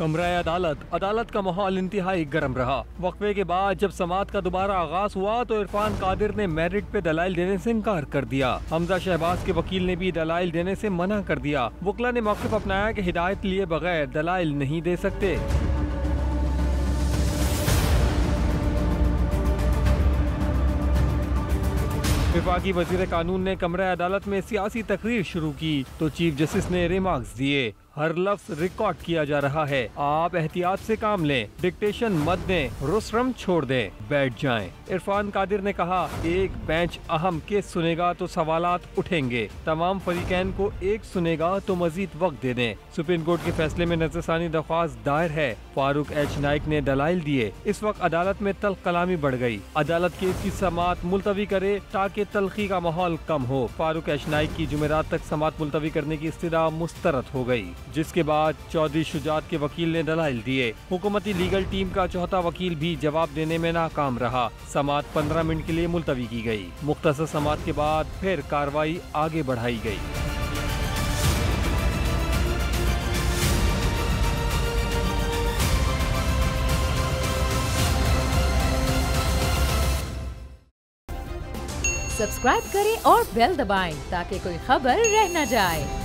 कमरा अदालत का माहौल इंतहाई गर्म रहा। वक्फे के बाद जब समाअत का दोबारा आगाज हुआ तो इरफान कादिर ने मेरिट पे दलाइल देने से इनकार कर दिया। हमजा शहबाज के वकील ने भी दलाइल देने से मना कर दिया। वकला ने मौक़िफ़ अपनाया कि हिदायत लिए बगैर दलाइल नहीं दे सकते। विफाकी वज़ीर कानून ने कमरा अदालत में सियासी तकरीर शुरू की तो चीफ जस्टिस ने रिमार्क्स दिए। हर लफ्ज रिकॉर्ड किया जा रहा है, आप एहतियात से काम लें, डिक्टेशन मत दें, रुस्रम छोड़ दें, बैठ जाएं। इरफान कादिर ने कहा, एक बेंच अहम केस सुनेगा तो सवालात उठेंगे, तमाम फरीकैन को एक सुनेगा तो मजीद वक्त दे दें। सुप्रीम कोर्ट के फैसले में नजरसानी दरख्वास्त दायर है। फारूक एच नाइक ने दलाइल दिए। इस वक्त अदालत में तल्ख कलामी बढ़ गई। अदालत केस की समाअत मुलतवी करे ताकि तल्खी का माहौल कम हो। फारूक एच नाइक की जुमेरात तक समाअत मुलतवी करने की इस्तदा मुस्तरद हो गई, जिसके बाद चौधरी शुजात के वकील ने दलाइल दिए। हुकूमती लीगल टीम का चौथा वकील भी जवाब देने में नाकाम रहा। समाअत 15 मिनट के लिए मुलतवी की गई। मुख्तसर समाअत के बाद फिर कार्रवाई आगे बढ़ाई गई। सब्सक्राइब करें और बेल दबाएं ताकि कोई खबर रह न जाए।